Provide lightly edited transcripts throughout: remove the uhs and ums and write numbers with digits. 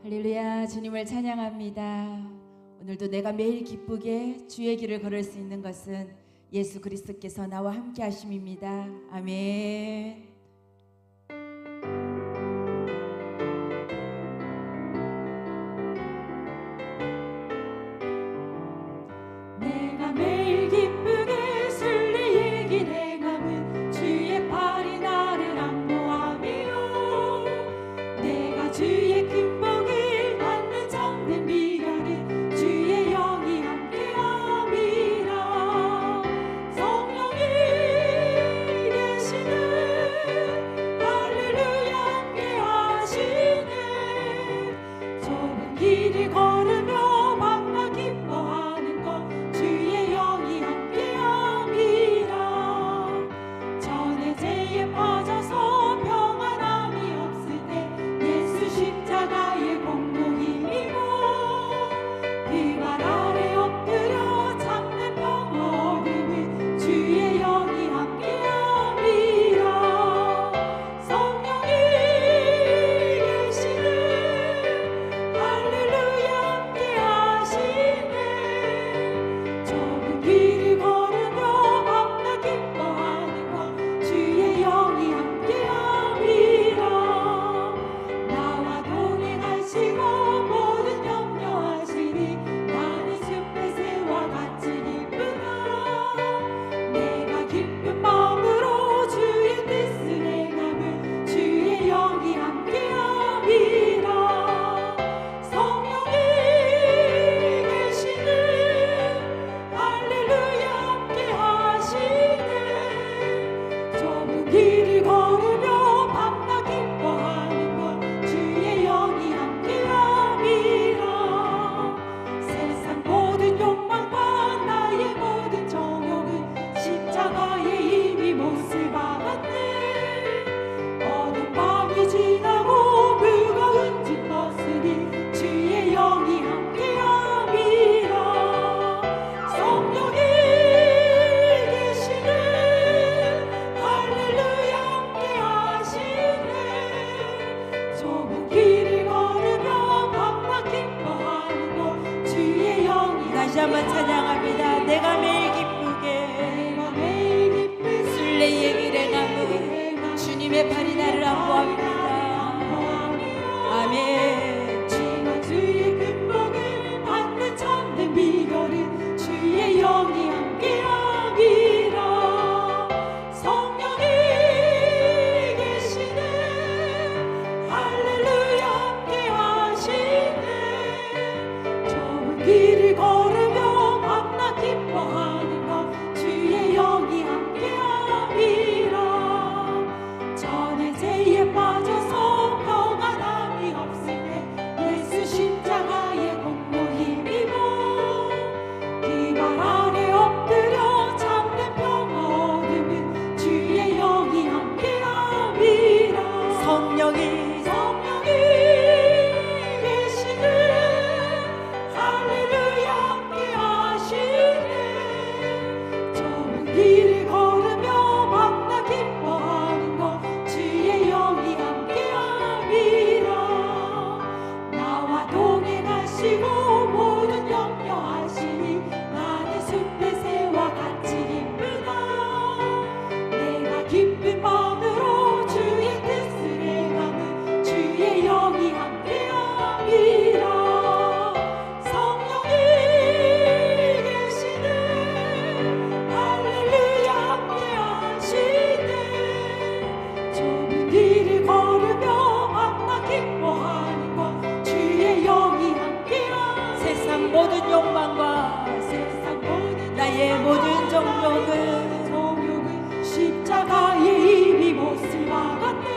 할렐루야, 주님을 찬양합니다. 오늘도 내가 매일 기쁘게 주의 길을 걸을 수 있는 것은 예수 그리스도께서 나와 함께 하심입니다. 아멘. 내가 매일 기쁘게 순리의 길 행함은 주의 팔이 나를 안보하며 내가 주의 큰 복을 받는 참된 비결은 주의 영이 함께함이라. 성령이 계시네 할렐루야 함께하시네. 좁은 길을 걸으며 밤낮 기뻐하는 것 주의 영이 함께함이라. 전에 죄에 빠져서 평안함이 없을 때 예수 십자가의 공로히 힘입어 그 발 아래 엎드려 참된 평화 얻음은 주의 영이 함께함이라. 성령이 계시네 할렐루야 함께하시네. 좁은 길을 걸으며 밤낮 기뻐하는 것 주의 영이 함께함이라. 나와 동행하시고 모든 염려하시니 나는 숲의 새와 같이 기쁘다. 내가 기쁜 마음으로 주의 뜻을 행함은 주의 영이 함께함이라. 성령이 계시네 할렐루야 함께하시네. 좁은 길을 걸으며 밤낮 기뻐하는 것 주의 영이 함께함이라. 세상 모든 욕망과 나의 모든 정욕은 십자가에 이미 못을 박았네. 어두운 밤이 지나고 무거운 짐 벗으니 주의 영이 함께함이라. 성령이 계시네 할렐루야 함께하시네. 좁은 길을 걸으며 밤낮 기뻐하는 것 주의 영이 다시 한번 찬양합니다. 내가 매일 기쁘게 내가 매일 기쁜 순례의 길 행함은 주님의 팔이 나를 안보합니다. 아멘. 주가 주의 큰 복을 받는 참된 비결은 주의 영이 함께함이라. 성령이 계시네 할렐루야 함께하시네. 좁은 길을 걸으며 밤낮 기뻐하는 것 주의 영이 함께함이라. 전에 죄에 빠져서 평안함이 없을 때 예수 십자가의 공로 힘입어 그 발 아래 엎드려 참된 평화 얻음은 주의 영이 함께함이라. 성령이 계시네 할렐루야 함께하시네. 좁은 길을 걸으며 밤낮 기뻐하는 것 주의 영이 함께함이라. 나와 동행하시고 모든 염려하시니 나는 숲의 새와 같이 기쁘다. 내가 기쁜 마음으로 주의 뜻을 행함은 주의 영이 함께함이라. 성령이 계시네 할렐루야 함께하시네. 좁은 길을 걸으며 밤낮 기뻐하는 것 주의 영이 함께함. 세상 모든 욕망과 세상 모든 나의 모든 정욕은 십자가에 이미 못을 박았네.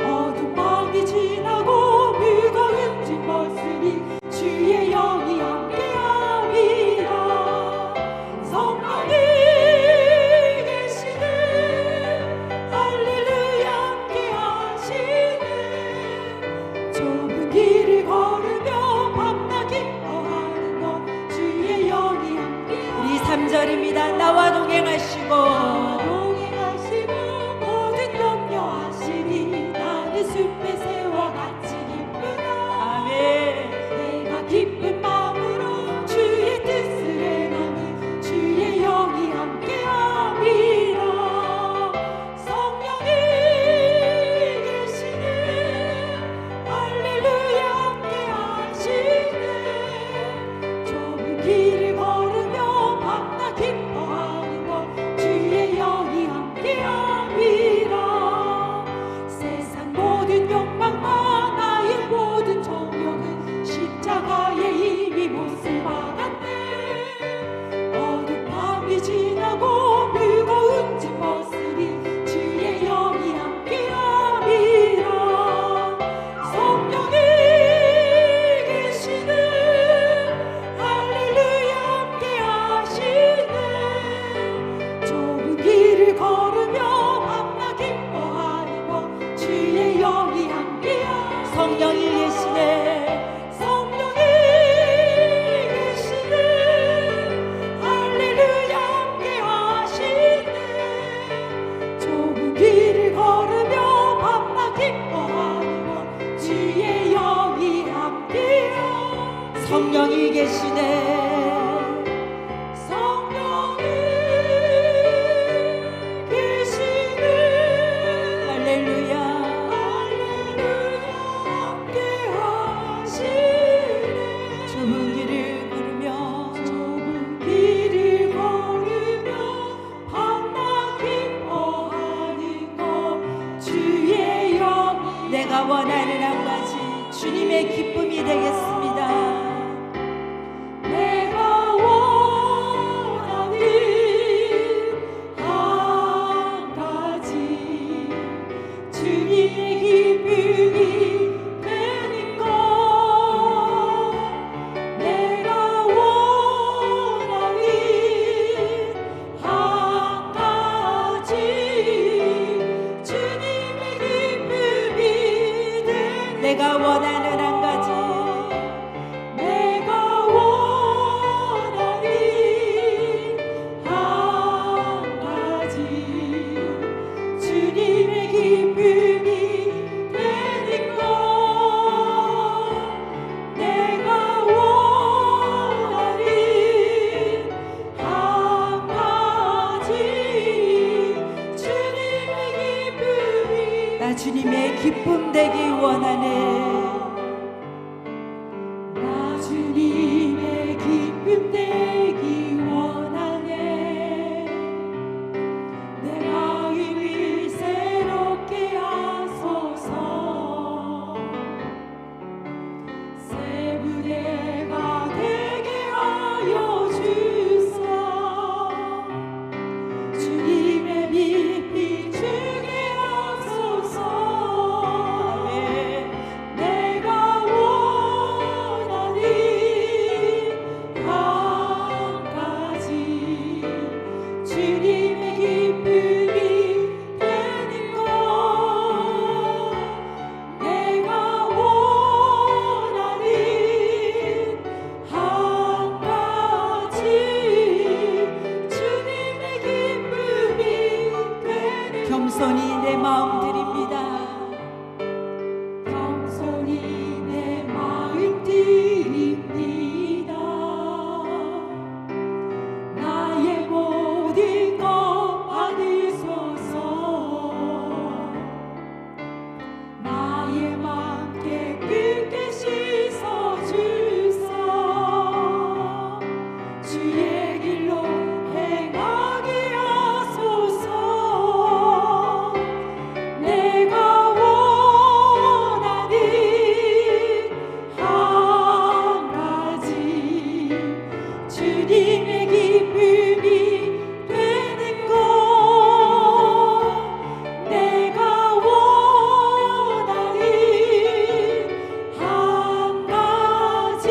어두운 밤이 지나고 무거운 짐 벗으니 주의 영이 함께함이라. 성령이 계시네 할렐루야 함께하시네. 좁은 길을 걸으며 밤낮 기뻐하는 것 주의 영이 함께함이라. 우리 3절입니다. 나와 동행하시고 모든 염려하시니 나는 숲의 새와 같이 기쁘다. 길을 걸으며 밤낮 기뻐하리고 주의 영이 함께야 성령이 계시네. 성령이 계시네 할렐루야 함께 하시네 좁은 길을 걸으며 밤낮 기뻐하리고 주의 영이 함께야 성령이 계시네. 성령이 계시네 할렐루야. 할렐루야 함께 하시네 좁은 길을 걸으며 좁은 길을 걸으며 밤낮 기뻐하는 것 주의 영이 내가 원하는 한 가지 주님의 기쁨이 되겠습니다. 내가 원하는 한 가지 주님의 기쁨이 되는 것 내가 원하는 한 가지 주님의 기쁨이 되는 내가 원하는 한 가지 내가 원하는 한 가지 주님의 기쁨이 되는 것 내가 원하는 한 가지 주님의 기쁨이 나 주님의 기쁨 되기 원하네. 나 주님의 기쁨 되기 원하네 내 마음을 새롭게 하소서 새 부대가 되게 하여 주사 주님의 빛 비추게 하소서 내가 원하는 한 가지 주님의 기쁨이 되는 것 내가 원하는 한 가지 주님의 기쁨이 되는 겸손히 내 마음 드립니다. 겸손히 내 마음 드립니다 나의 모든 것 받으소서 나의 맘 깨끗게 씻어주사 주의 길로 행하게 하소서 내가 원하는 한 가지 주님의 기쁨이 되는 것 내가 원하는 한 가지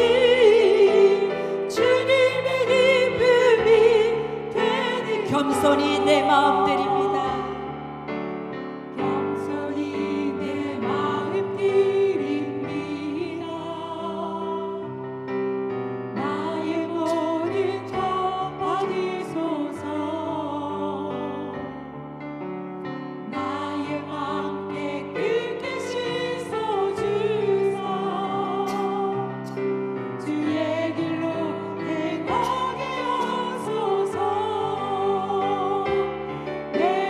주님의 기쁨이 되는 겸손히 내 마음 드립니다. 겸손히 내 마음 드립니다 나의 모든 것 받으소서 나의 맘 깨끗게 씻어주사 주의 길로 행하게 하소서 내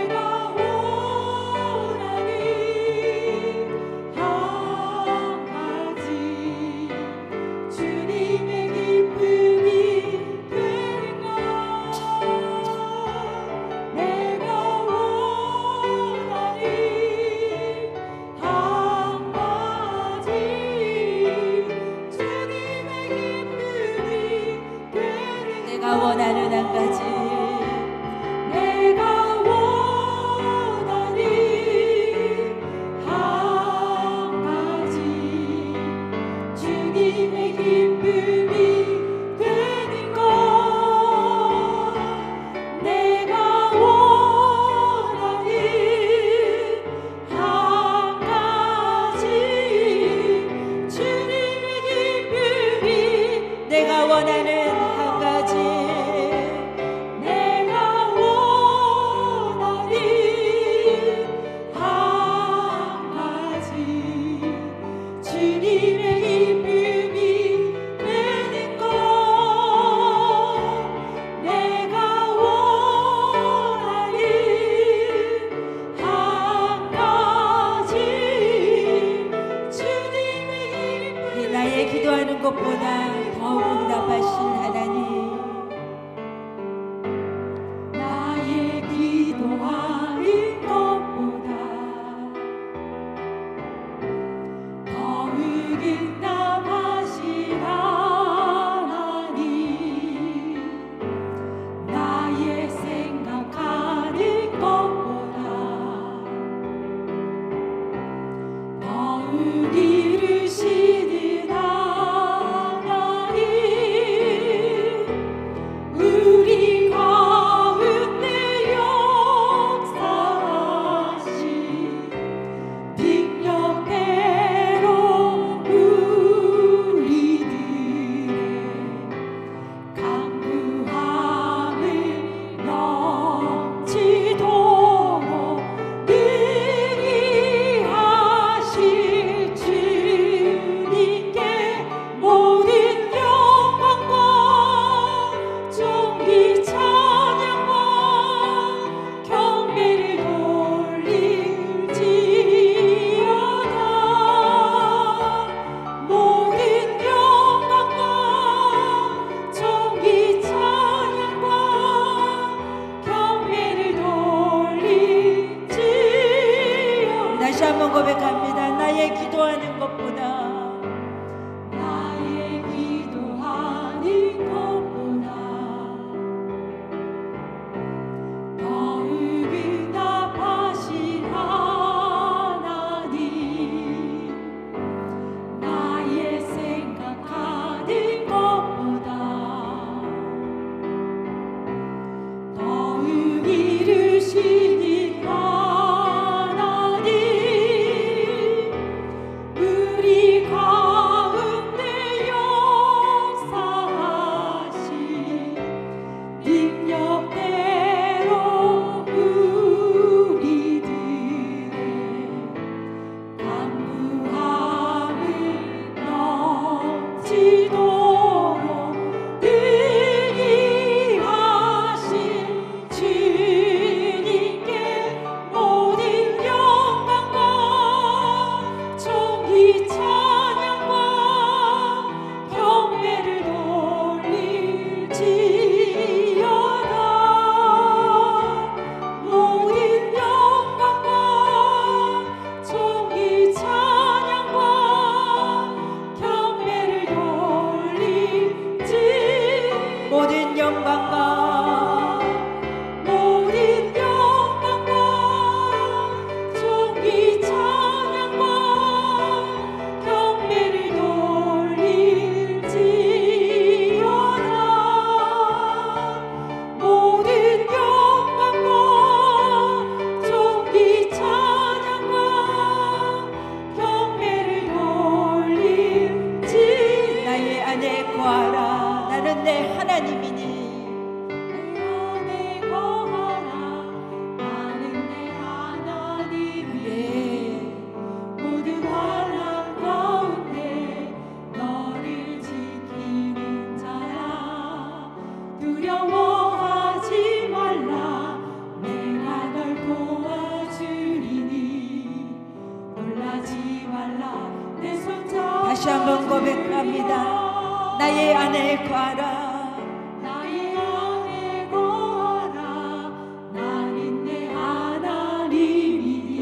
고백합니다. 나의 안에 거하라. 나의 안에 거하라. 나는 내 하나님이니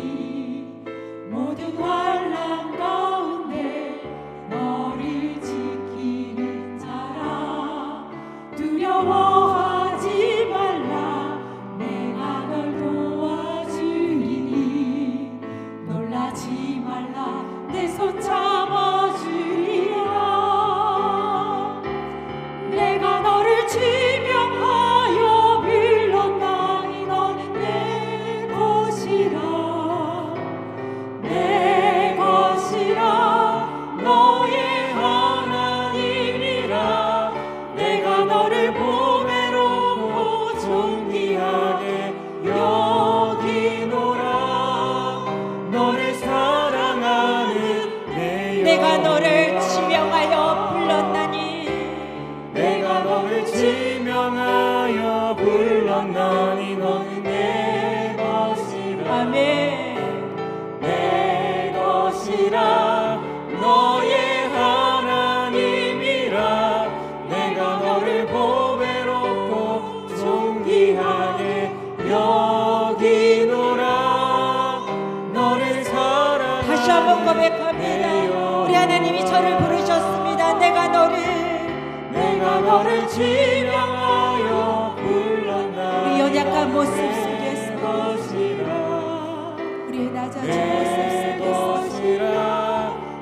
모든 환난 가운데 너를 지키는 자라. 두려워하지 말라. 내가 널 도와주리니 놀라지 말라. 내 손 잡아주리라. 내가 너를 지명하여 불렀나니 너는 내 것이라. 내 것이라. 너의 하나님이라. 내가 너를 보배롭고 존귀하게 여기노라. 너를 사랑하는 내가 너를 지명하여 불렀나니 내가 너를 지명하여 불렀나니 너는 내 것이라. 아멘. 내 것이라. 너의 하나님이라. 내가 너를 보배롭고 존귀하게 여기노라. 너를 사랑하는 다시 한번 고백합니다. 우리 하나님이 저를 부르셨습니다. 내가 너를 지명하여 불렀나니 우리 연약한 모습 속에서 것이라. 우리의 낮아진 모습 속에서 것이라.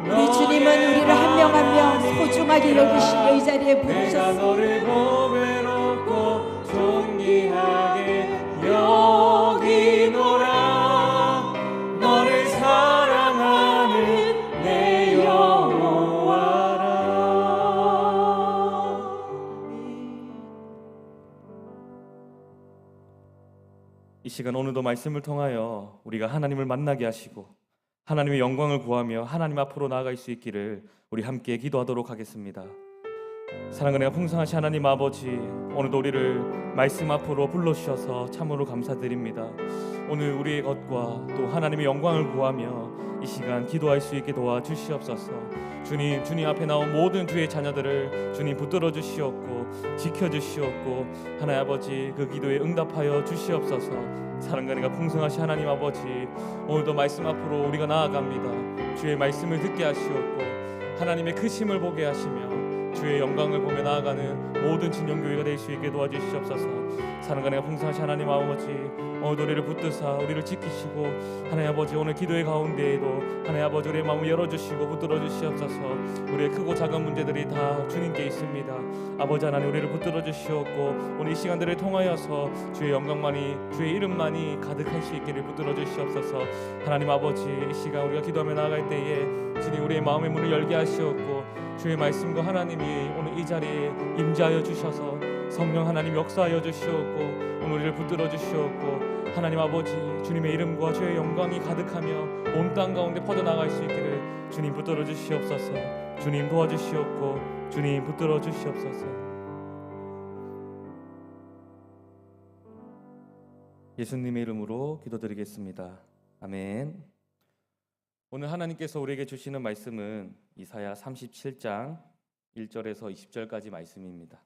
우리 주님은 우리를 한 명 한 명 소중하게 여기시며 이 자리에 내가 부르셨습니다. 너를 보배롭고 존귀하게 여기노라. 너를 사랑하는 내 여호와라. 이 시간 오늘도 말씀을 통하여 우리가 하나님을 만나게 하시고 하나님의 영광을 구하며 하나님 앞으로 나아갈 수 있기를 우리 함께 기도하도록 하겠습니다. 사랑과 은혜가 풍성하신 하나님 아버지, 오늘도 우리를 말씀 앞으로 불러주셔서 참으로 감사드립니다. 오늘 우리의 것과 또 하나님의 영광을 구하며 이 시간 기도할 수 있게 도와주시옵소서. 주님 앞에 나온 모든 주의 자녀들을 주님 붙들어 주시옵고 지켜주시옵고 하나님 아버지 그 기도에 응답하여 주시옵소서. 사랑과 은혜가 풍성하신 하나님 아버지, 오늘도 말씀 앞으로 우리가 나아갑니다. 주의 말씀을 듣게 하시옵고 하나님의 크심을 보게 하시며 주의 영광을 보며 나아가는 모든 진영교회가 될 수 있게 도와주시옵소서. 사랑과 은혜가 풍성하신 하나님 아버지, 오늘도 우리를 붙드사 우리를 지키시고 하나님 아버지 오늘 기도의 가운데에도 하나님 아버지 우리의 마음을 열어주시고 붙들어 주시옵소서. 우리의 크고 작은 문제들이 다 주님께 있습니다. 아버지 하나님 우리를 붙들어 주시옵고 오늘 이 시간들을 통하여서 주의 영광만이 주의 이름만이 가득할 수 있기를 붙들어 주시옵소서. 하나님 아버지 이 시간 우리가 기도하며 나아갈 때에 주님 우리의 마음의 문을 열게 하시옵고 주의 말씀과 하나님이 오늘 이 자리에 임재하여 주셔서 성령 하나님 역사하여 주시옵고 오늘 우리를 붙들어 주시옵고 하나님 아버지 주님의 이름과 주의 영광이 가득하며 온 땅 가운데 퍼져나갈 수 있기를 주님 붙들어 주시옵소서. 주님 도와주시옵고 주님 붙들어 주시옵소서. 예수님의 이름으로 기도드리겠습니다. 아멘. 오늘 하나님께서 우리에게 주시는 말씀은 이사야 37장 1절에서 20절까지 말씀입니다.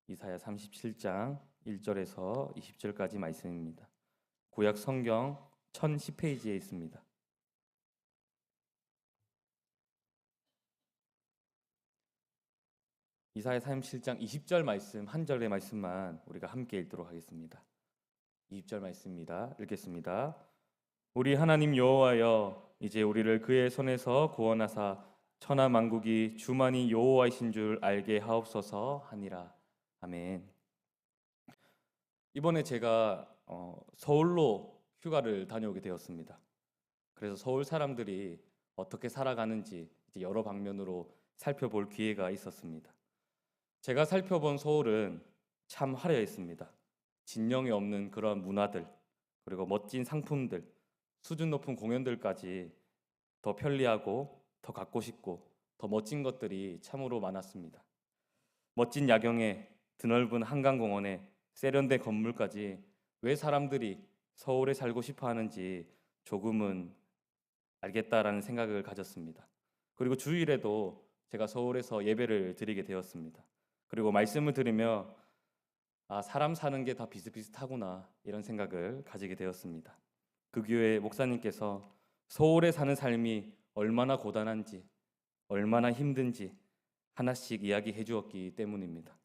이사야 37장 1절에서 20절까지 말씀입니다. 구약 성경 1010페이지에 있습니다. 이사야 37장 20절 말씀 한 절의 말씀만 우리가 함께 읽도록 하겠습니다. 20절 말씀입니다. 읽겠습니다. 우리 하나님 여호와여, 이제 우리를 그의 손에서 구원하사 천하 만국이 주만이 여호와이신 줄 알게 하옵소서 하니라. 아멘. 이번에 제가 서울로 휴가를 다녀오게 되었습니다. 그래서 서울 사람들이 어떻게 살아가는지 이제 여러 방면으로 살펴볼 기회가 있었습니다. 제가 살펴본 서울은 참 화려했습니다. 진영이 없는 그런 문화들, 그리고 멋진 상품들, 수준 높은 공연들까지 더 편리하고 더 갖고 싶고 더 멋진 것들이 참으로 많았습니다. 멋진 야경에 드넓은 한강공원에 세련된 건물까지 왜 사람들이 서울에 살고 싶어 하는지 조금은 알겠다라는 생각을 가졌습니다. 그리고 주일에도 제가 서울에서 예배를 드리게 되었습니다. 그리고 말씀을 들으며 사람 사는 게 다 비슷비슷하구나 이런 생각을 가지게 되었습니다. 그 교회 목사님께서 서울에 사는 삶이 얼마나 고단한지, 얼마나 힘든지 하나씩 이야기해 주었기 때문입니다.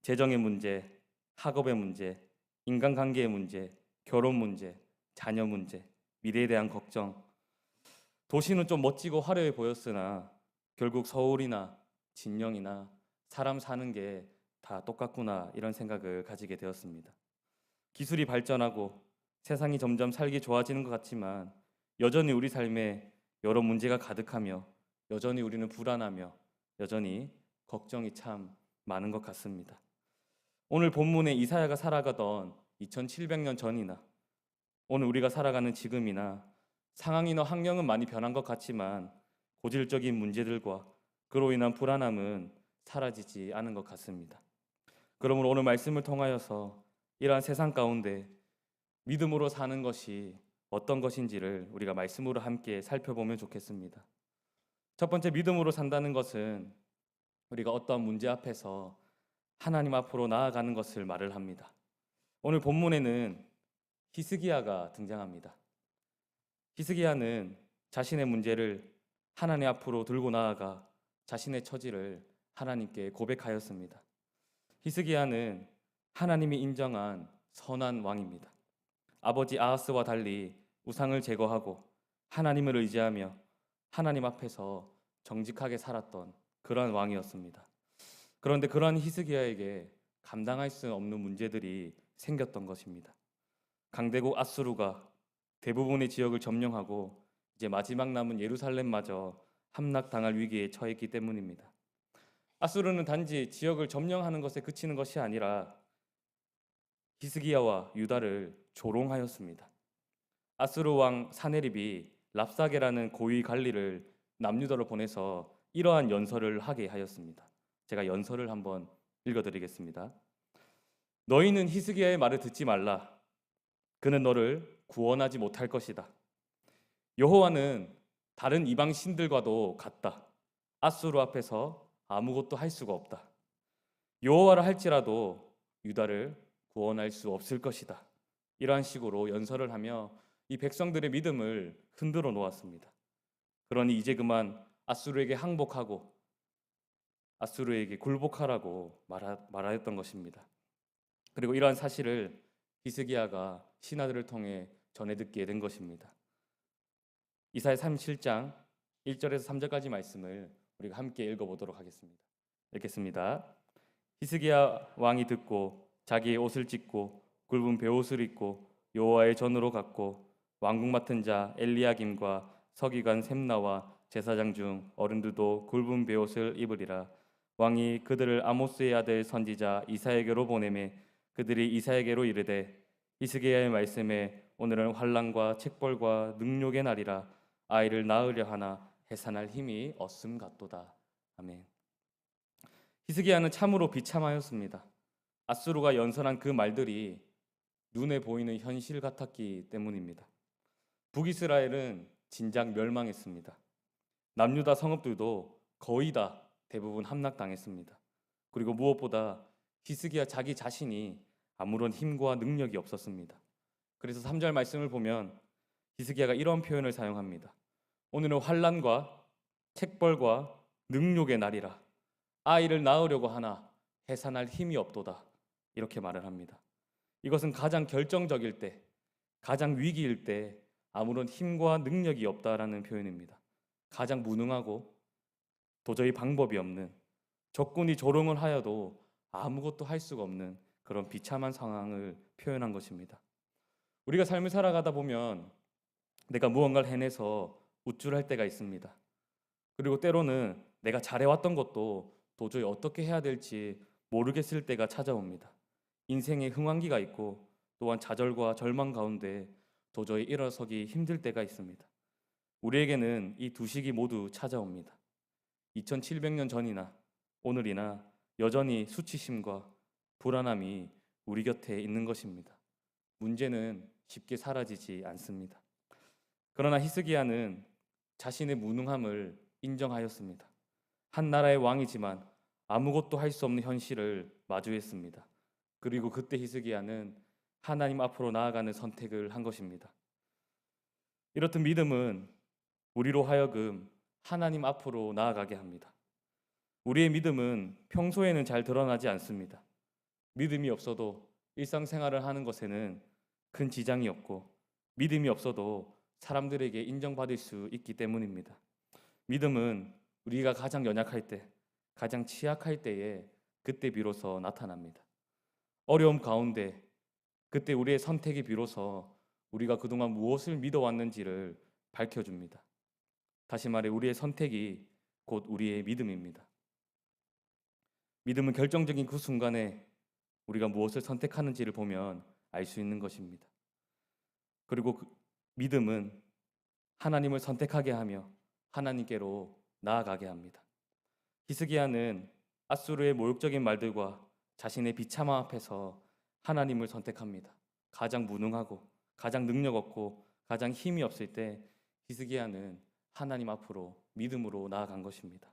재정의 문제, 학업의 문제, 인간관계의 문제, 결혼 문제, 자녀 문제, 미래에 대한 걱정. 도시는 좀 멋지고 화려해 보였으나 결국 서울이나 진영이나 사람 사는 게 다 똑같구나 이런 생각을 가지게 되었습니다. 기술이 발전하고 세상이 점점 살기 좋아지는 것 같지만 여전히 우리 삶에 여러 문제가 가득하며 여전히 우리는 불안하며 여전히 걱정이 참 많은 것 같습니다. 오늘 본문에 이사야가 살아가던 2700년 전이나 오늘 우리가 살아가는 지금이나 상황이나 환경은 많이 변한 것 같지만 고질적인 문제들과 그로 인한 불안함은 사라지지 않은 것 같습니다. 그러므로 오늘 말씀을 통하여서 이러한 세상 가운데 믿음으로 사는 것이 어떤 것인지를 우리가 말씀으로 함께 살펴보면 좋겠습니다. 첫 번째, 믿음으로 산다는 것은 우리가 어떠한 문제 앞에서 하나님 앞으로 나아가는 것을 말을 합니다. 오늘 본문에는 히스기야가 등장합니다. 히스기야는 자신의 문제를 하나님 앞으로 들고 나아가 자신의 처지를 하나님께 고백하였습니다. 히스기야는 하나님이 인정한 선한 왕입니다. 아버지 아하스와 달리 우상을 제거하고 하나님을 의지하며 하나님 앞에서 정직하게 살았던 그러한 왕이었습니다. 그런데 그러한 히스기야에게 감당할 수 없는 문제들이 생겼던 것입니다. 강대국 아수르가 대부분의 지역을 점령하고 이제 마지막 남은 예루살렘마저 함락당할 위기에 처했기 때문입니다. 아수르는 단지 지역을 점령하는 것에 그치는 것이 아니라 히스기야와 유다를 조롱하였습니다. 아수르 왕 사네립이 랍사게라는 고위 관리를 남유다로 보내서 이러한 연설을 하게 하였습니다. 제가 연설을 한번 읽어드리겠습니다. 너희는 히스기야의 말을 듣지 말라. 그는 너를 구원하지 못할 것이다. 여호와는 다른 이방 신들과도 같다. 아수르 앞에서 아무것도 할 수가 없다. 여호와를 할지라도 유다를 구원할 수 없을 것이다. 이러한 식으로 연설을 하며 이 백성들의 믿음을 흔들어 놓았습니다. 그러니 이제 그만 아수르에게 항복하고 아수르에게 굴복하라고 말하였던 것입니다. 그리고 이러한 사실을 히스기야가 신하들을 통해 전해 듣게 된 것입니다. 이사야 37장 1절에서 3절까지 말씀을 우리가 함께 읽어보도록 하겠습니다. 읽겠습니다. 히스기야 왕이 듣고 자기의 옷을 찢고 굵은 베옷을 입고 여호와의 전으로 갔고 왕궁 맡은 자 엘리야김과 서기관 셈나와 제사장 중 어른들도 굵은 베옷을 입으리라. 왕이 그들을 아모스의 아들 선지자 이사야에게로 보내매 그들이 이사야에게로 이르되 히스기야의 말씀에 오늘은 환난과 책벌과 능욕의 날이라. 아이를 낳으려 하나 해산할 힘이 없음 같도다. 아멘. 히스기야는 참으로 비참하였습니다. 아수르가 연설한 그 말들이 눈에 보이는 현실 같았기 때문입니다. 북이스라엘은 진작 멸망했습니다. 남유다 성읍들도 거의 다 대부분 함락당했습니다. 그리고 무엇보다 히스기야 자기 자신이 아무런 힘과 능력이 없었습니다. 그래서 3절 말씀을 보면 히스기야가 이런 표현을 사용합니다. 오늘은 환난과 책벌과 능욕의 날이라. 아이를 낳으려고 하나 해산할 힘이 없도다. 이렇게 말을 합니다. 이것은 가장 결정적일 때, 가장 위기일 때 아무런 힘과 능력이 없다라는 표현입니다. 가장 무능하고 도저히 방법이 없는, 적군이 조롱을 하여도 아무것도 할 수가 없는 그런 비참한 상황을 표현한 것입니다. 우리가 삶을 살아가다 보면 내가 무언가를 해내서 우쭐할 때가 있습니다. 그리고 때로는 내가 잘해왔던 것도 도저히 어떻게 해야 될지 모르겠을 때가 찾아옵니다. 인생에 흥황기가 있고 또한 좌절과 절망 가운데 도저히 일어서기 힘들 때가 있습니다. 우리에게는 이 두 시기 모두 찾아옵니다. 2700년 전이나 오늘이나 여전히 수치심과 불안함이 우리 곁에 있는 것입니다. 문제는 쉽게 사라지지 않습니다. 그러나 히스기야는 자신의 무능함을 인정하였습니다. 한 나라의 왕이지만 아무것도 할 수 없는 현실을 마주했습니다. 그리고 그때 히스기야는 하나님 앞으로 나아가는 선택을 한 것입니다. 이렇듯 믿음은 우리로 하여금 하나님 앞으로 나아가게 합니다. 우리의 믿음은 평소에는 잘 드러나지 않습니다. 믿음이 없어도 일상생활을 하는 것에는 큰 지장이 없고, 믿음이 없어도 사람들에게 인정받을 수 있기 때문입니다. 믿음은 우리가 가장 연약할 때, 가장 취약할 때에 그때 비로소 나타납니다. 어려움 가운데 그때 우리의 선택이 비로소 우리가 그동안 무엇을 믿어왔는지를 밝혀줍니다. 다시 말해 우리의 선택이 곧 우리의 믿음입니다. 믿음은 결정적인 그 순간에 우리가 무엇을 선택하는지를 보면 알 수 있는 것입니다. 그리고 믿음은 하나님을 선택하게 하며 하나님께로 나아가게 합니다. 히스기야는 앗수르의 모욕적인 말들과 자신의 비참함 앞에서 하나님을 선택합니다. 가장 무능하고 가장 능력 없고 가장 힘이 없을 때 히스기야는 하나님 앞으로 믿음으로 나아간 것입니다.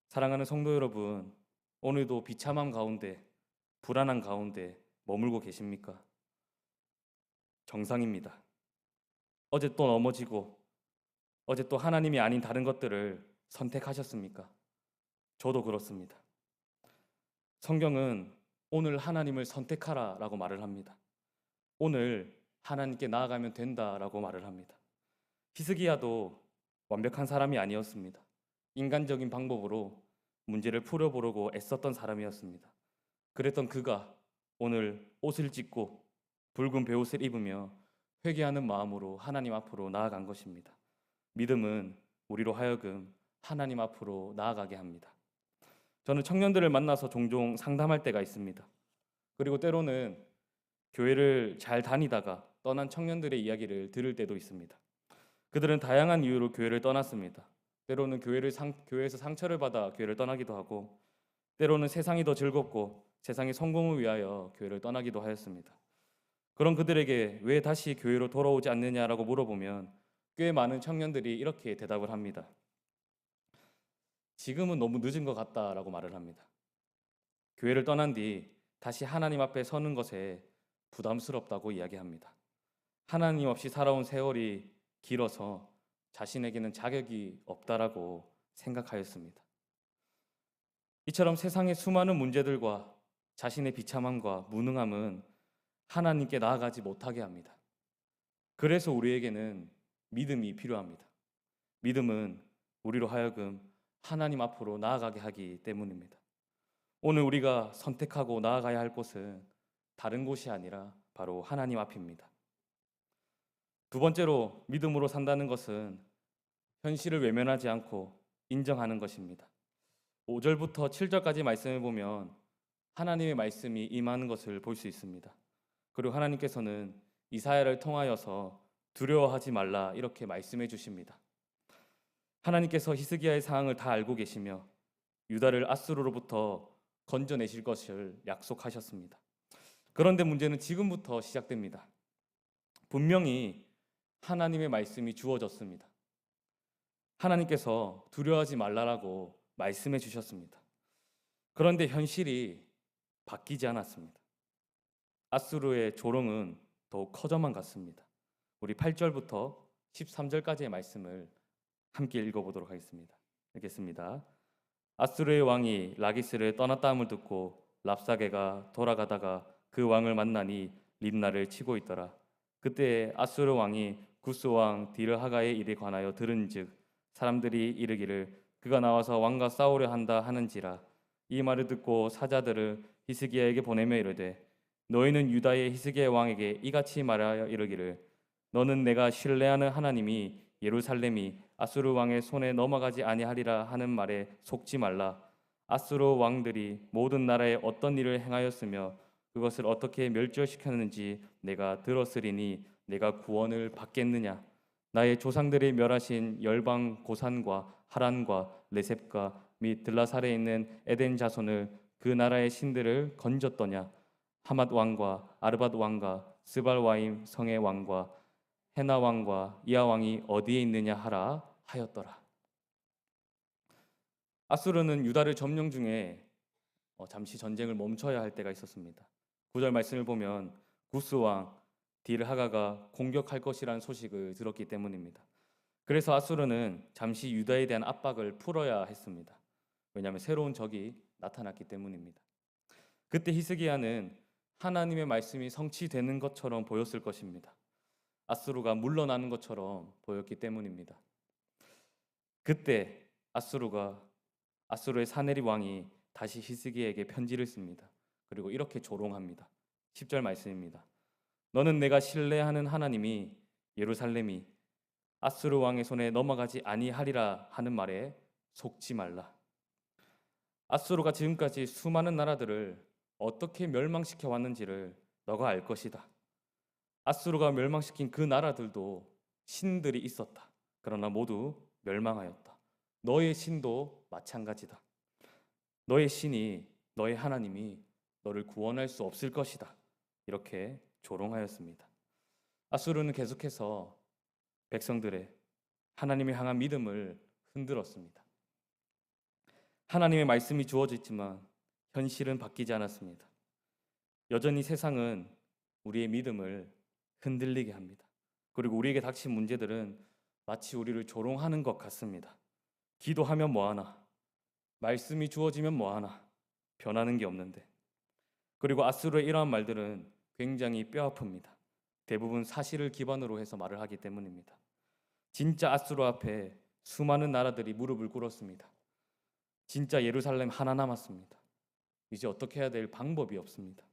사랑하는 성도 여러분, 오늘도 비참함 가운데, 불안한 가운데 머물고 계십니까? 정상입니다. 어제 또 넘어지고 어제 또 하나님이 아닌 다른 것들을 선택하셨습니까? 저도 그렇습니다. 성경은 오늘 하나님을 선택하라 라고 말을 합니다. 오늘 하나님께 나아가면 된다라고 말을 합니다. 히스기야도 완벽한 사람이 아니었습니다. 인간적인 방법으로 문제를 풀어보려고 애썼던 사람이었습니다. 그랬던 그가 오늘 옷을 찢고 붉은 베옷을 입으며 회개하는 마음으로 하나님 앞으로 나아간 것입니다. 믿음은 우리로 하여금 하나님 앞으로 나아가게 합니다. 저는 청년들을 만나서 종종 상담할 때가 있습니다. 그리고 때로는 교회를 잘 다니다가 떠난 청년들의 이야기를 들을 때도 있습니다. 그들은 다양한 이유로 교회를 떠났습니다. 때로는 교회에서 상처를 받아 교회를 떠나기도 하고, 때로는 세상이 더 즐겁고 세상의 성공을 위하여 교회를 떠나기도 하였습니다. 그런 그들에게 왜 다시 교회로 돌아오지 않느냐라고 물어보면 꽤 많은 청년들이 이렇게 대답을 합니다. 지금은 너무 늦은 것 같다라고 말을 합니다. 교회를 떠난 뒤 다시 하나님 앞에 서는 것에 부담스럽다고 이야기합니다. 하나님 없이 살아온 세월이 길어서 자신에게는 자격이 없다라고 생각하였습니다. 이처럼 세상의 수많은 문제들과 자신의 비참함과 무능함은 하나님께 나아가지 못하게 합니다. 그래서 우리에게는 믿음이 필요합니다. 믿음은 우리로 하여금 하나님 앞으로 나아가게 하기 때문입니다. 오늘 우리가 선택하고 나아가야 할 곳은 다른 곳이 아니라 바로 하나님 앞입니다. 두 번째로 믿음으로 산다는 것은 현실을 외면하지 않고 인정하는 것입니다. 5절부터 7절까지 말씀을 보면 하나님의 말씀이 임하는 것을 볼 수 있습니다. 그리고 하나님께서는 이사야를 통하여서 두려워하지 말라 이렇게 말씀해 주십니다. 하나님께서 히스기야의 상황을 다 알고 계시며 유다를 앗수르로부터 건져내실 것을 약속하셨습니다. 그런데 문제는 지금부터 시작됩니다. 분명히 하나님의 말씀이 주어졌습니다. 하나님께서 두려워하지 말라라고 말씀해 주셨습니다. 그런데 현실이 바뀌지 않았습니다. 앗수르의 조롱은 더욱 커져만 갔습니다. 우리 8절부터 13절까지의 말씀을 함께 읽어보도록 하겠습니다. 읽겠습니다. 앗수르의 왕이 라기스를 떠났다함을 듣고 랍사게가 돌아가다가 그 왕을 만나니 림나를 치고 있더라. 그때 앗수르 왕이 구스 왕 디르하가의 일에 관하여 들은즉 사람들이 이르기를 그가 나와서 왕과 싸우려 한다 하는지라. 이 말을 듣고 사자들을 히스기야에게 보내며 이르되 너희는 유다의 히스기야 왕에게 이같이 말하여 이르기를 너는 내가 신뢰하는 하나님이 예루살렘이 앗수르 왕의 손에 넘어가지 아니하리라 하는 말에 속지 말라. 앗수르 왕들이 모든 나라에 어떤 일을 행하였으며 그것을 어떻게 멸절시켰는지 내가 들었으리니 내가 구원을 받겠느냐. 나의 조상들이 멸하신 열방 고산과 하란과 레셉과 및 들라살에 있는 에덴 자손을 그 나라의 신들을 건졌더냐. 하맛 왕과 아르밧 왕과 스발와임 성의 왕과 헤나 왕과 이하 왕이 어디에 있느냐 하라 하였더라. 아수르는 유다를 점령 중에 잠시 전쟁을 멈춰야 할 때가 있었습니다. 9절 말씀을 보면 구스 왕 딜하가가 공격할 것이라는 소식을 들었기 때문입니다. 그래서 아수르는 잠시 유다에 대한 압박을 풀어야 했습니다. 왜냐하면 새로운 적이 나타났기 때문입니다. 그때 히스기야는 하나님의 말씀이 성취되는 것처럼 보였을 것입니다. 아수르가 물러나는 것처럼 보였기 때문입니다. 그때 아수르의 사네립 왕이 다시 히스기야에게 편지를 씁니다. 그리고 이렇게 조롱합니다. 10절 말씀입니다. 너는 내가 신뢰하는 하나님이 예루살렘이 아수르 왕의 손에 넘어가지 아니하리라 하는 말에 속지 말라. 아수르가 지금까지 수많은 나라들을 어떻게 멸망시켜 왔는지를 너가 알 것이다. 아수르가 멸망시킨 그 나라들도 신들이 있었다. 그러나 모두 멸망하였다. 너의 신도 마찬가지다. 너의 신이, 너의 하나님이 너를 구원할 수 없을 것이다. 이렇게 조롱하였습니다. 아수르는 계속해서 백성들의 하나님을 향한 믿음을 흔들었습니다. 하나님의 말씀이 주어져 있지만 현실은 바뀌지 않았습니다. 여전히 세상은 우리의 믿음을 흔들리게 합니다. 그리고 우리에게 닥친 문제들은 마치 우리를 조롱하는 것 같습니다. 기도하면 뭐하나? 말씀이 주어지면 뭐하나? 변하는 게 없는데. 그리고 아수르의 이러한 말들은 굉장히 뼈아픕니다. 대부분 사실을 기반으로 해서 말을 하기 때문입니다. 진짜 아수르 앞에 수많은 나라들이 무릎을 꿇었습니다. 진짜 예루살렘 하나 남았습니다. 이제 어떻게 해야 될 방법이 없습니다.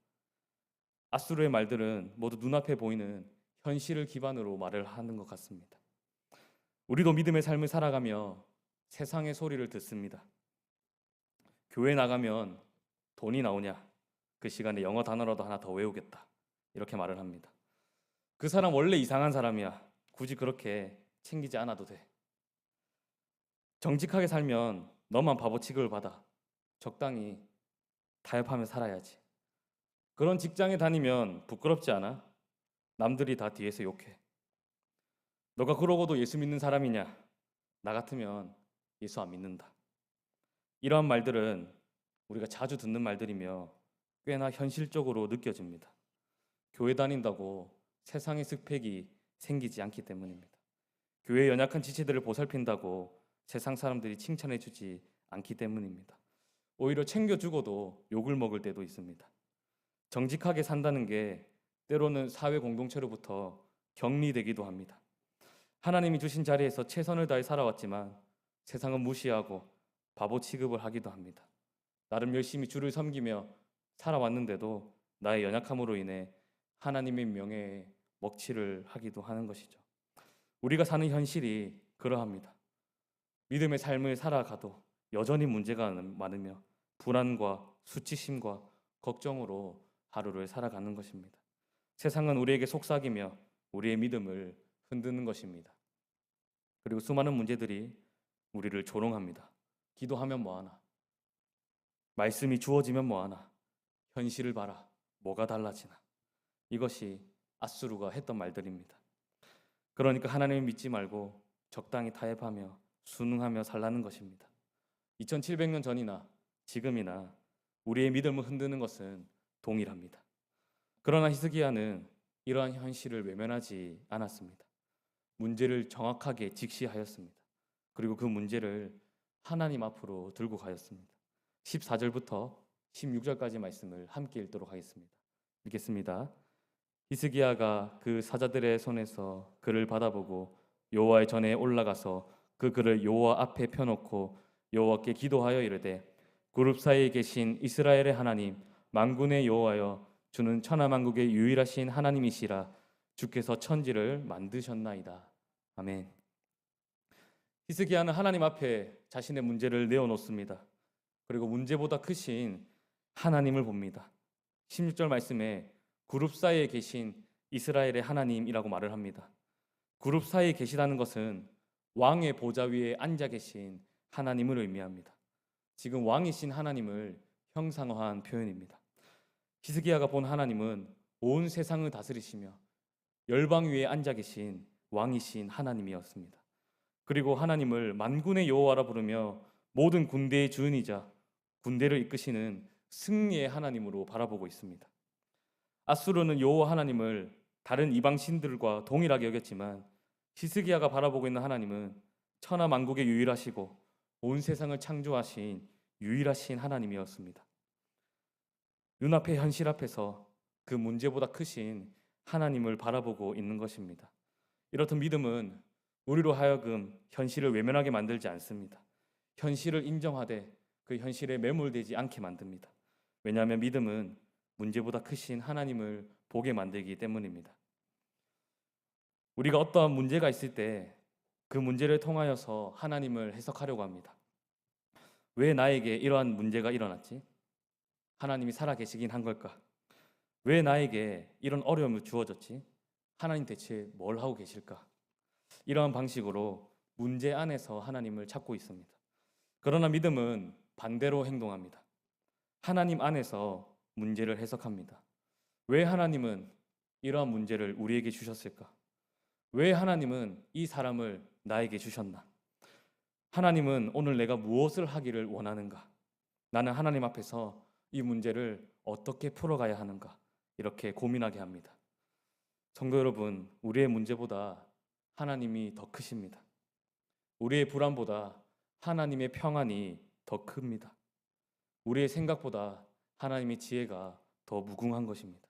아수르의 말들은 모두 눈앞에 보이는 현실을 기반으로 말을 하는 것 같습니다. 우리도 믿음의 삶을 살아가며 세상의 소리를 듣습니다. 교회 나가면 돈이 나오냐? 그 시간에 영어 단어라도 하나 더 외우겠다. 이렇게 말을 합니다. 그 사람 원래 이상한 사람이야. 굳이 그렇게 챙기지 않아도 돼. 정직하게 살면 너만 바보 취급을 받아. 적당히 타협하며 살아야지. 그런 직장에 다니면 부끄럽지 않아? 남들이 다 뒤에서 욕해. 너가 그러고도 예수 믿는 사람이냐? 나 같으면 예수 안 믿는다. 이러한 말들은 우리가 자주 듣는 말들이며 꽤나 현실적으로 느껴집니다. 교회 다닌다고 세상의 스펙이 생기지 않기 때문입니다. 교회의 연약한 지체들을 보살핀다고 세상 사람들이 칭찬해 주지 않기 때문입니다. 오히려 챙겨주고도 욕을 먹을 때도 있습니다. 정직하게 산다는 게 때로는 사회 공동체로부터 격리되기도 합니다. 하나님이 주신 자리에서 최선을 다해 살아왔지만 세상은 무시하고 바보 취급을 하기도 합니다. 나름 열심히 주를 섬기며 살아왔는데도 나의 연약함으로 인해 하나님의 명예에 먹칠을 하기도 하는 것이죠. 우리가 사는 현실이 그러합니다. 믿음의 삶을 살아가도 여전히 문제가 많으며 불안과 수치심과 걱정으로 하루를 살아가는 것입니다. 세상은 우리에게 속삭이며 우리의 믿음을 흔드는 것입니다. 그리고 수많은 문제들이 우리를 조롱합니다. 기도하면 뭐하나? 말씀이 주어지면 뭐하나? 현실을 봐라. 뭐가 달라지나? 이것이 아수르가 했던 말들입니다. 그러니까 하나님을 믿지 말고 적당히 타협하며 순응하며 살라는 것입니다. 2700년 전이나 지금이나 우리의 믿음을 흔드는 것은 동일합니다. 그러나 히스기야는 이러한 현실을 외면하지 않았습니다. 문제를 정확하게 직시하였습니다. 그리고 그 문제를 하나님 앞으로 들고 가였습니다. 14절부터 16절까지 말씀을 함께 읽도록 하겠습니다. 읽겠습니다. 히스기야가 그 사자들의 손에서 글을 받아보고 여호와의 전에 올라가서 그 글을 여호와 앞에 펴놓고 여호와께 기도하여 이르되 그룹 사이에 계신 이스라엘의 하나님 만군의 여호와여 주는 천하만국의 유일하신 하나님이시라 주께서 천지를 만드셨나이다. 아멘. 히스기야는 하나님 앞에 자신의 문제를 내어놓습니다. 그리고 문제보다 크신 하나님을 봅니다. 16절 말씀에 그룹 사이에 계신 이스라엘의 하나님이라고 말을 합니다. 그룹 사이에 계시다는 것은 왕의 보좌 위에 앉아 계신 하나님을 의미합니다. 지금 왕이신 하나님을 형상화한 표현입니다. 히스기야가 본 하나님은 온 세상을 다스리시며 열방 위에 앉아 계신 왕이신 하나님이었습니다. 그리고 하나님을 만군의 여호와라 부르며 모든 군대의 주인이자 군대를 이끄시는 승리의 하나님으로 바라보고 있습니다. 아수르는 여호와 하나님을 다른 이방 신들과 동일하게 여겼지만 히스기야가 바라보고 있는 하나님은 천하 만국에 유일하시고 온 세상을 창조하신 유일하신 하나님이었습니다. 눈앞의 현실 앞에서 그 문제보다 크신 하나님을 바라보고 있는 것입니다. 이렇듯 믿음은 우리로 하여금 현실을 외면하게 만들지 않습니다. 현실을 인정하되 그 현실에 매몰되지 않게 만듭니다. 왜냐하면 믿음은 문제보다 크신 하나님을 보게 만들기 때문입니다. 우리가 어떠한 문제가 있을 때 그 문제를 통하여서 하나님을 해석하려고 합니다. 왜 나에게 이러한 문제가 일어났지? 하나님이 살아계시긴 한 걸까? 왜 나에게 이런 어려움이 주어졌지? 하나님 대체 뭘 하고 계실까? 이러한 방식으로 문제 안에서 하나님을 찾고 있습니다. 그러나 믿음은 반대로 행동합니다. 하나님 안에서 문제를 해석합니다. 왜 하나님은 이러한 문제를 우리에게 주셨을까? 왜 하나님은 이 사람을 나에게 주셨나? 하나님은 오늘 내가 무엇을 하기를 원하는가? 나는 하나님 앞에서 이 문제를 어떻게 풀어가야 하는가? 이렇게 고민하게 합니다. 성도 여러분, 우리의 문제보다 하나님이 더 크십니다. 우리의 불안보다 하나님의 평안이 더 큽니다. 우리의 생각보다 하나님의 지혜가 더 무궁한 것입니다.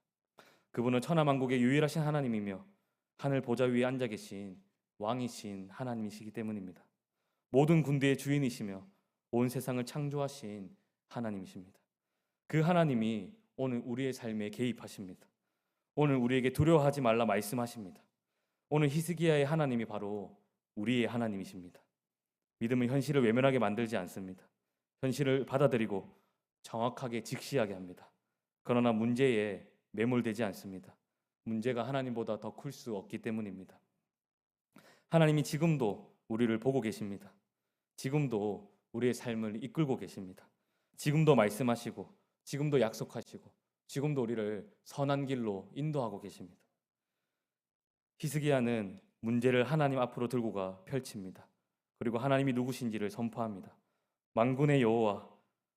그분은 천하만국의 유일하신 하나님이며 하늘 보좌 위에 앉아 계신 왕이신 하나님이시기 때문입니다. 모든 군대의 주인이시며 온 세상을 창조하신 하나님이십니다. 그 하나님이 오늘 우리의 삶에 개입하십니다. 오늘 우리에게 두려워하지 말라 말씀하십니다. 오늘 히스기야의 하나님이 바로 우리의 하나님이십니다. 믿음은 현실을 외면하게 만들지 않습니다. 현실을 받아들이고 정확하게 직시하게 합니다. 그러나 문제에 매몰되지 않습니다. 문제가 하나님보다 더 클 수 없기 때문입니다. 하나님이 지금도 우리를 보고 계십니다. 지금도 우리의 삶을 이끌고 계십니다. 지금도 말씀하시고 지금도 약속하시고 지금도 우리를 선한 길로 인도하고 계십니다. 히스기야는 문제를 하나님 앞으로 들고 가 펼칩니다. 그리고 하나님이 누구신지를 선포합니다. 만군의 여호와,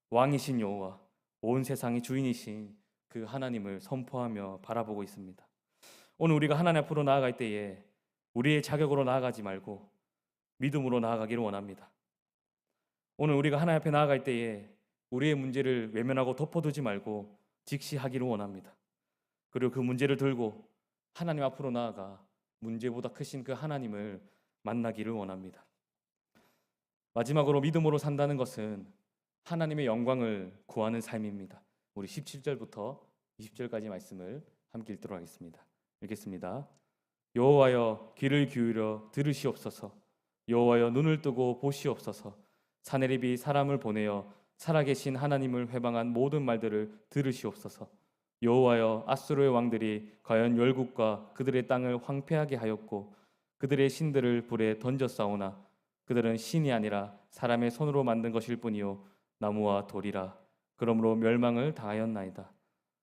왕이신 여호와, 온 세상의 주인이신 그 하나님을 선포하며 바라보고 있습니다. 오늘 우리가 하나님 앞으로 나아갈 때에 우리의 자격으로 나아가지 말고 믿음으로 나아가기를 원합니다. 오늘 우리가 하나님 앞에 나아갈 때에 우리의 문제를 외면하고 덮어두지 말고 직시하기를 원합니다. 그리고 그 문제를 들고 하나님 앞으로 나아가 문제보다 크신 그 하나님을 만나기를 원합니다. 마지막으로 믿음으로 산다는 것은 하나님의 영광을 구하는 삶입니다. 우리 17절부터 20절까지 말씀을 함께 읽도록 하겠습니다. 읽겠습니다. 여호와여 귀를 기울여 들으시옵소서. 여호와여 눈을 뜨고 보시옵소서. 사내립이 사람을 보내어 살아계신 하나님을 회방한 모든 말들을 들으시옵소서. 여호와여 아수르의 왕들이 과연 열국과 그들의 땅을 황폐하게 하였고 그들의 신들을 불에 던졌사오나 그들은 신이 아니라 사람의 손으로 만든 것일 뿐이요 나무와 돌이라. 그러므로 멸망을 당하였나이다.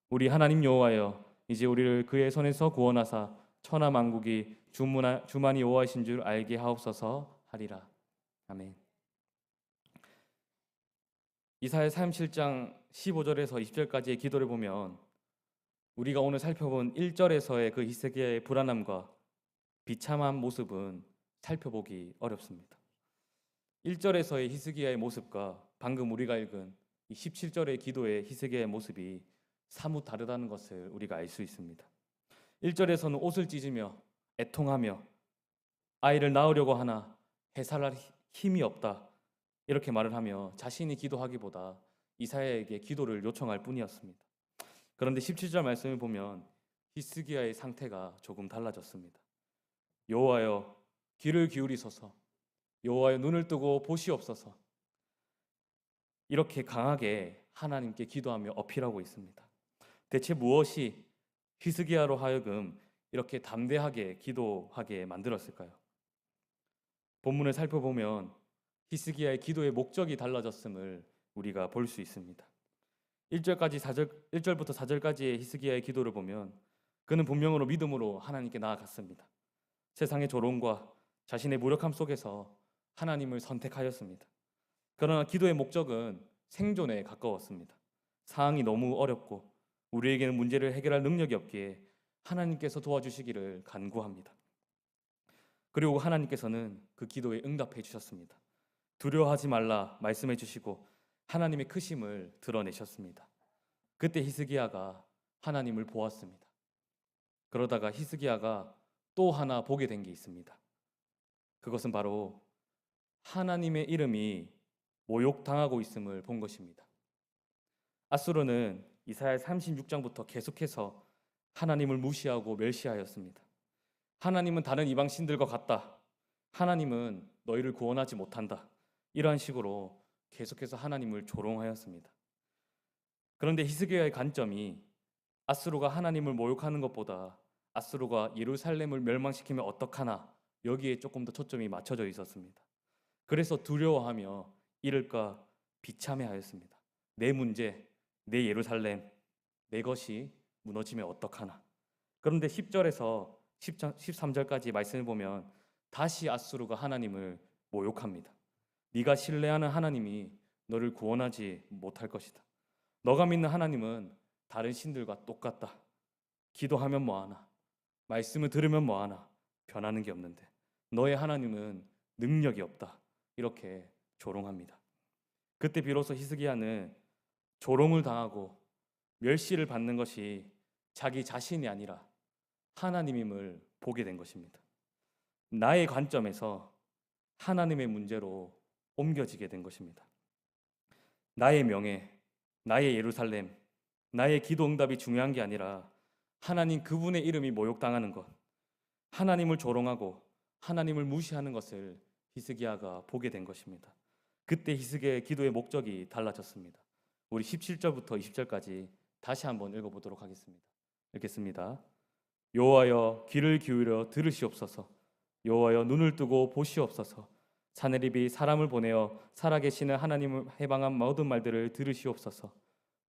우리 하나님 여호와여 이제 우리를 그의 손에서 구원하사 천하 만국이 주만이 여호와이신 줄 알게 하옵소서 하리라. 아멘. 이사야 37장 15절에서 20절까지의 기도를 보면 우리가 오늘 살펴본 1절에서의 그 히스기야의 불안함과 비참한 모습은 살펴보기 어렵습니다. 1절에서의 히스기야의 모습과 방금 우리가 읽은 이 17절의 기도의 히스기야의 모습이 사뭇 다르다는 것을 우리가 알 수 있습니다. 1절에서는 옷을 찢으며 애통하며 아이를 낳으려고 하나 해살할 힘이 없다 이렇게 말을 하며 자신이 기도하기보다 이사야에게 기도를 요청할 뿐이었습니다. 그런데 17절 말씀을 보면 히스기야의 상태가 조금 달라졌습니다. 여호와여 귀를 기울이소서. 여호와여 눈을 뜨고 보시옵소서. 이렇게 강하게 하나님께 기도하며 어필하고 있습니다. 대체 무엇이 히스기야로 하여금 이렇게 담대하게 기도하게 만들었을까요? 본문을 살펴보면 히스기야의 기도의 목적이 달라졌음을 우리가 볼 수 있습니다. 1절부터 4절까지의 히스기야의 기도를 보면 그는 분명으로 믿음으로 하나님께 나아갔습니다. 세상의 조롱과 자신의 무력함 속에서 하나님을 선택하였습니다. 그러나 기도의 목적은 생존에 가까웠습니다. 상황이 너무 어렵고 우리에게는 문제를 해결할 능력이 없기에 하나님께서 도와주시기를 간구합니다. 그리고 하나님께서는 그 기도에 응답해 주셨습니다. 두려워하지 말라 말씀해 주시고 하나님의 크심을 드러내셨습니다. 그때 히스기야가 하나님을 보았습니다. 그러다가 히스기야가 또 하나 보게 된 게 있습니다. 그것은 바로 하나님의 이름이 모욕당하고 있음을 본 것입니다. 아수르는 이사야 36장부터 계속해서 하나님을 무시하고 멸시하였습니다. 하나님은 다른 이방 신들과 같다. 하나님은 너희를 구원하지 못한다. 이러한 식으로 계속해서 하나님을 조롱하였습니다. 그런데 히스기야의 관점이 아수르가 하나님을 모욕하는 것보다 아수르가 예루살렘을 멸망시키면 어떡하나 여기에 조금 더 초점이 맞춰져 있었습니다. 그래서 두려워하며 이를까 비참해하였습니다. 내 문제, 내 예루살렘, 내 것이 무너지면 어떡하나. 그런데 10절에서 13절까지 말씀을 보면 다시 아수르가 하나님을 모욕합니다. 네가 신뢰하는 하나님이 너를 구원하지 못할 것이다. 너가 믿는 하나님은 다른 신들과 똑같다. 기도하면 뭐하나, 말씀을 들으면 뭐하나, 변하는 게 없는데 너의 하나님은 능력이 없다. 이렇게 조롱합니다. 그때 비로소 히스기야는 조롱을 당하고 멸시를 받는 것이 자기 자신이 아니라 하나님임을 보게 된 것입니다. 나의 관점에서 하나님의 문제로 옮겨지게 된 것입니다. 나의 명예, 나의 예루살렘, 나의 기도 응답이 중요한 게 아니라 하나님 그분의 이름이 모욕당하는 것, 하나님을 조롱하고 하나님을 무시하는 것을 히스기야가 보게 된 것입니다. 그때 히스기야의 기도의 목적이 달라졌습니다. 우리 17절부터 20절까지 다시 한번 읽어보도록 하겠습니다. 읽겠습니다. 여호와여 귀를 기울여 들으시옵소서. 여호와여 눈을 뜨고 보시옵소서. 사내립이 사람을 보내어 살아계시는 하나님을 해방한 모든 말들을 들으시옵소서.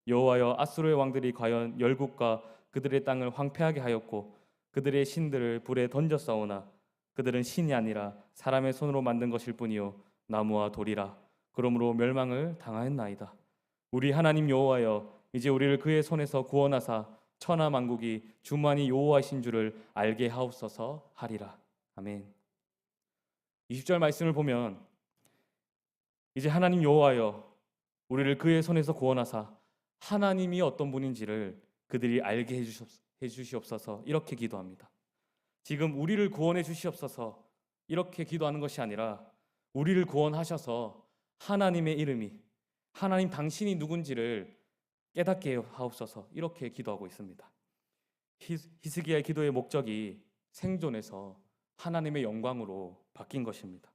여호와여 아수르의 왕들이 과연 열국과 그들의 땅을 황폐하게 하였고 그들의 신들을 불에 던졌사오나 그들은 신이 아니라 사람의 손으로 만든 것일 뿐이요 나무와 돌이라. 그러므로 멸망을 당하였나이다. 우리 하나님 여호와여 이제 우리를 그의 손에서 구원하사 천하 만국이 주만이 여호와이신 줄을 알게 하옵소서 하리라. 아멘. 20절 말씀을 보면 이제 하나님 여호와여 우리를 그의 손에서 구원하사 하나님이 어떤 분인지를 그들이 알게 해주시옵소서 이렇게 기도합니다. 지금 우리를 구원해 주시옵소서 이렇게 기도하는 것이 아니라 우리를 구원하셔서 하나님의 이름이 하나님 당신이 누군지를 깨닫게 하옵소서 이렇게 기도하고 있습니다. 히스기야의 기도의 목적이 생존에서 하나님의 영광으로 바뀐 것입니다.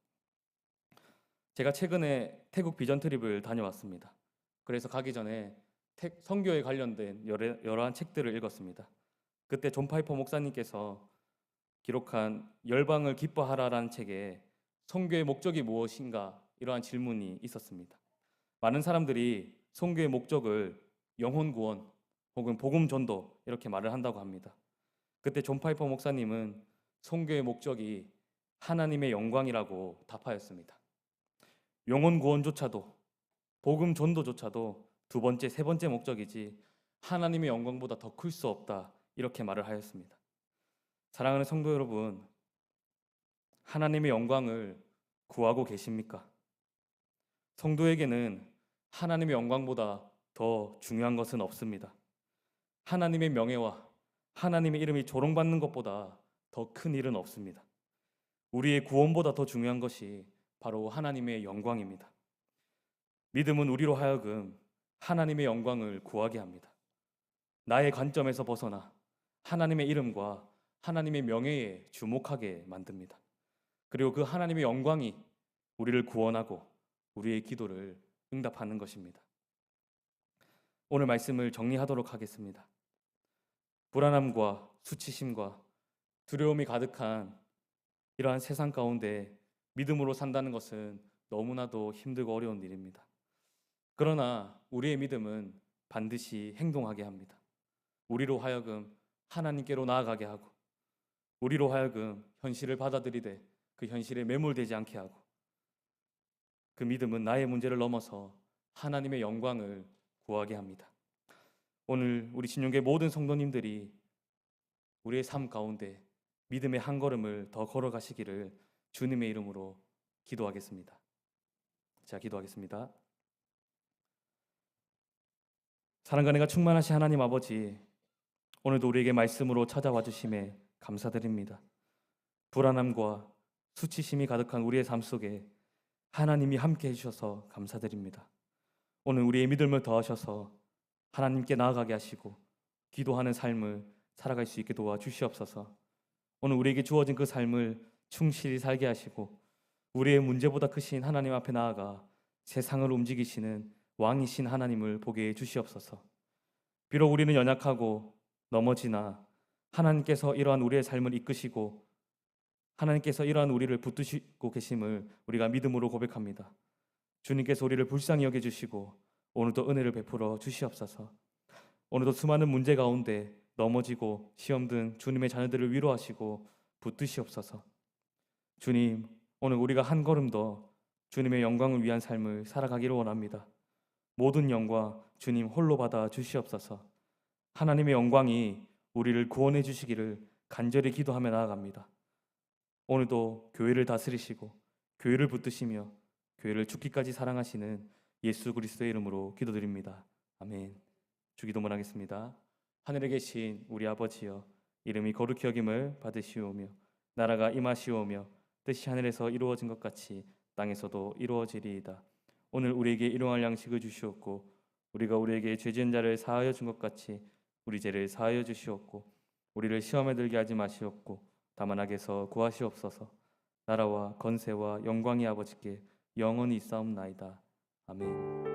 제가 최근에 태국 비전 트립을 다녀왔습니다. 그래서 가기 전에 선교에 관련된 여러한 책들을 읽었습니다. 그때 존 파이퍼 목사님께서 기록한 열방을 기뻐하라라는 책에 선교의 목적이 무엇인가 이러한 질문이 있었습니다. 많은 사람들이 선교의 목적을 영혼 구원 혹은 복음 전도 이렇게 말을 한다고 합니다. 그때 존 파이퍼 목사님은 선교의 목적이 하나님의 영광이라고 답하였습니다. 영혼 구원조차도 복음 전도조차도 두 번째, 세 번째 목적이지 하나님의 영광보다 더 클 수 없다 이렇게 말을 하였습니다. 사랑하는 성도 여러분, 하나님의 영광을 구하고 계십니까? 성도에게는 하나님의 영광보다 더 중요한 것은 없습니다. 하나님의 명예와 하나님의 이름이 조롱받는 것보다 더 큰 일은 없습니다. 우리의 구원보다 더 중요한 것이 바로 하나님의 영광입니다. 믿음은 우리로 하여금 하나님의 영광을 구하게 합니다. 나의 관점에서 벗어나 하나님의 이름과 하나님의 명예에 주목하게 만듭니다. 그리고 그 하나님의 영광이 우리를 구원하고 우리의 기도를 응답하는 것입니다. 오늘 말씀을 정리하도록 하겠습니다. 불안함과 수치심과 두려움이 가득한 이러한 세상 가운데 믿음으로 산다는 것은 너무나도 힘들고 어려운 일입니다. 그러나 우리의 믿음은 반드시 행동하게 합니다. 우리로 하여금 하나님께로 나아가게 하고 우리로 하여금 현실을 받아들이되 그 현실에 매몰되지 않게 하고 그 믿음은 나의 문제를 넘어서 하나님의 영광을 구하게 합니다. 오늘 우리 신용교회 모든 성도님들이 우리의 삶 가운데 믿음의 한 걸음을 더 걸어가시기를 주님의 이름으로 기도하겠습니다. 자, 기도하겠습니다. 사랑과 은혜가 충만하신 하나님 아버지, 오늘도 우리에게 말씀으로 찾아와 주심에 감사드립니다. 불안함과 수치심이 가득한 우리의 삶 속에 하나님이 함께 해주셔서 감사드립니다. 오늘 우리의 믿음을 더하셔서 하나님께 나아가게 하시고 기도하는 삶을 살아갈 수 있게 도와주시옵소서. 오늘 우리에게 주어진 그 삶을 충실히 살게 하시고 우리의 문제보다 크신 하나님 앞에 나아가 세상을 움직이시는 왕이신 하나님을 보게 해 주시옵소서. 비록 우리는 연약하고 넘어지나 하나님께서 이러한 우리의 삶을 이끄시고 하나님께서 이러한 우리를 붙드시고 계심을 우리가 믿음으로 고백합니다. 주님께서 우리를 불쌍히 여겨주시고 오늘도 은혜를 베풀어 주시옵소서. 오늘도 수많은 문제 가운데 넘어지고 시험 든 주님의 자녀들을 위로하시고 붙드시옵소서. 주님, 오늘 우리가 한 걸음 더 주님의 영광을 위한 삶을 살아가기를 원합니다. 모든 영광 주님 홀로 받아 주시옵소서. 하나님의 영광이 우리를 구원해 주시기를 간절히 기도하며 나아갑니다. 오늘도 교회를 다스리시고 교회를 붙드시며 교회를 죽기까지 사랑하시는 예수 그리스도의 이름으로 기도드립니다. 아멘. 주기도문 하겠습니다. 하늘에 계신 우리 아버지여, 이름이 거룩히 여김을 받으시오며 나라가 임하시오며 뜻이 하늘에서 이루어진 것 같이 땅에서도 이루어지리이다. 오늘 우리에게 일용할 양식을 주시옵고 우리가 우리에게 죄 지은 자를 사하여 준 것 같이 우리 죄를 사하여 주시옵고 우리를 시험에 들게 하지 마시옵고 다만 악에서 구하시옵소서. 나라와 건세와 영광이 아버지께 영원히 있사옵나이다. 아멘.